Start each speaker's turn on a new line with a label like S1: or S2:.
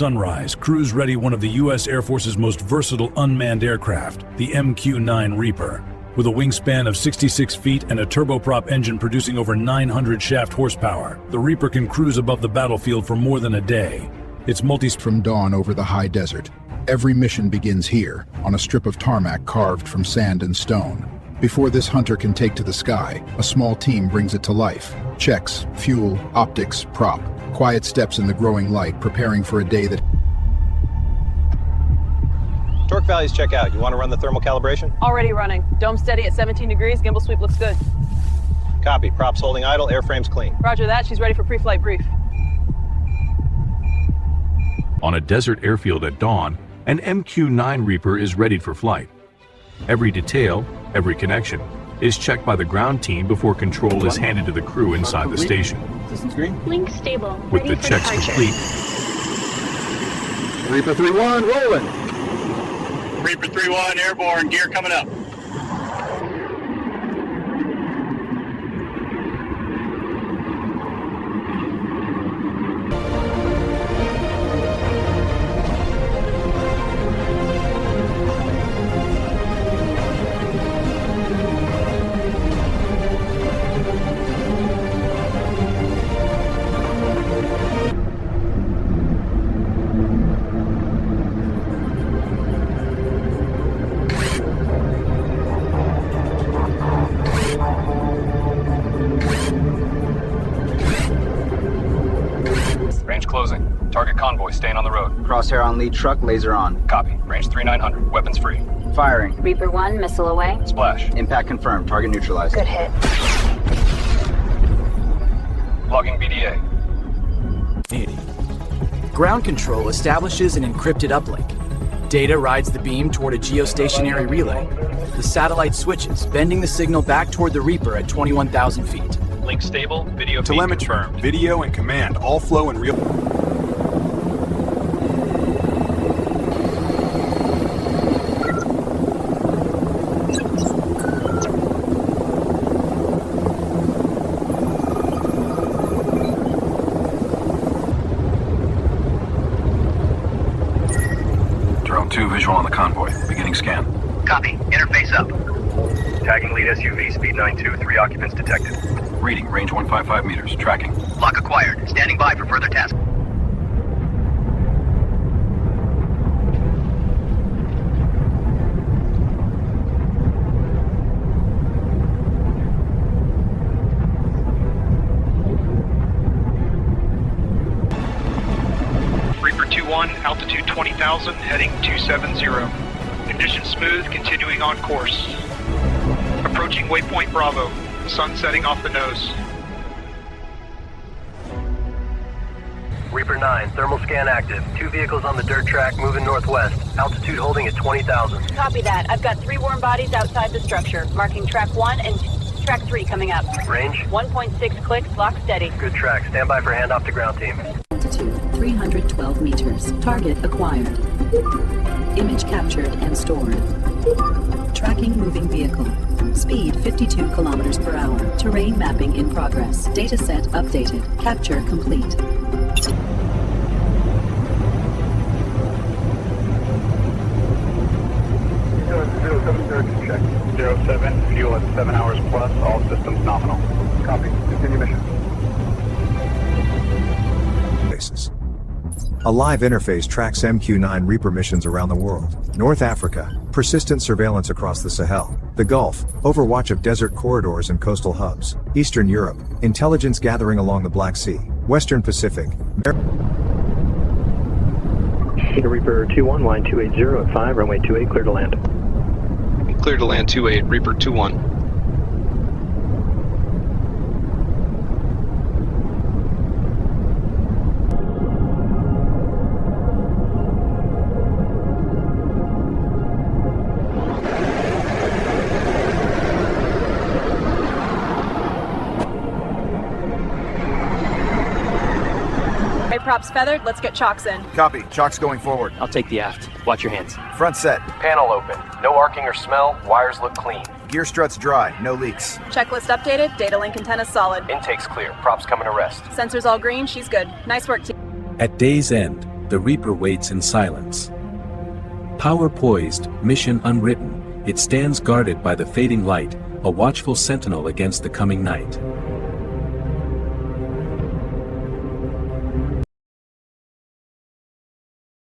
S1: Sunrise, crews ready one of the U.S. Air Force's most versatile unmanned aircraft, the MQ-9 Reaper. With a wingspan of 66 feet and a turboprop engine producing over 900 shaft horsepower, the Reaper can cruise above the battlefield for more than a day. It's
S2: From dawn over the high desert. Every mission begins here, on a strip of tarmac carved from sand and stone. Before this hunter can take to the sky, a small team brings it to life. Checks, fuel, optics, prop. Quiet steps in the growing light, preparing for a day that...
S3: Torque values check out. You want to run the thermal calibration?
S4: Already running. Dome steady at 17 degrees, gimbal sweep looks good.
S3: Copy. Props holding idle, airframe's clean.
S4: Roger that, she's ready for pre-flight brief.
S5: On a desert airfield at dawn, an MQ-9 Reaper is ready for flight. Every detail, every connection, is checked by the ground team before control is handed to the crew inside the station.
S6: Distance green.
S7: Link stable.
S5: With
S7: Ready
S5: the
S7: for
S5: checks
S7: departure.
S5: complete,
S6: Reaper 3-1, rolling.
S8: Reaper 3-1, airborne, gear coming up.
S9: Range closing. Target convoy staying on the road.
S10: Crosshair on lead truck, laser on.
S9: Copy. Range 3900. Weapons free.
S10: Firing.
S7: Reaper 1, missile away.
S9: Splash.
S10: Impact confirmed. Target neutralized.
S7: Good hit.
S9: Logging BDA.
S11: Ground control establishes an encrypted uplink. Data rides the beam toward a geostationary relay. The satellite switches, bending the signal back toward the Reaper at 21,000 feet.
S9: Link stable. Video feed
S12: Telemetry,
S9: confirmed.
S12: video, and command all flow in real...
S13: Drone 2 visual on the convoy. Beginning scan.
S8: Copy. Interface up. Tagging lead SUV, speed 92, 3 occupants detected.
S13: Reading, range 155 meters. Tracking.
S8: Lock acquired. Standing by for further task.
S14: Reaper 2-1, altitude 20,000, heading 270. Conditions smooth, continuing on course. Approaching waypoint Bravo. Sun setting off the nose.
S8: Reaper 9, thermal scan active. 2 vehicles on the dirt track moving northwest. Altitude holding at 20,000.
S4: Copy that. I've got 3 warm bodies outside the structure, marking track 1 and track 3 coming up.
S8: Range?
S4: 1.6 clicks, lock steady.
S8: Good track. Stand by for handoff to ground team.
S15: Altitude 312 meters. Target acquired. Image captured and stored. Tracking moving vehicle. Speed 52 kilometers per hour. Terrain mapping in progress. Dataset updated. Capture complete.
S8: Check. 07, fuel at 7 hours plus, all systems nominal. Copy. Continue mission.
S16: A live interface tracks MQ-9 Reaper missions around the world. North Africa, persistent surveillance across the Sahel. The Gulf, overwatch of desert corridors and coastal hubs. Eastern Europe, intelligence gathering along the Black Sea. Western Pacific,
S17: Reaper 2-1, line 280 at 5, runway 28, clear to land.
S9: Clear to land 28. Reaper 2-1.
S4: Props feathered, let's get chocks in.
S12: Copy. Chalk's going forward.
S11: I'll take the aft. Watch your hands.
S12: Front set.
S8: Panel open. No arcing or smell. Wires look clean.
S12: Gear struts dry. No leaks.
S4: Checklist updated, data link antenna solid.
S8: Intake's clear. Props coming to rest.
S4: Sensors all green, she's good. Nice work, team.
S1: At day's end,
S7: the Reaper waits in silence. Power poised, mission unwritten, it stands guarded by the fading light, a watchful sentinel against the coming night.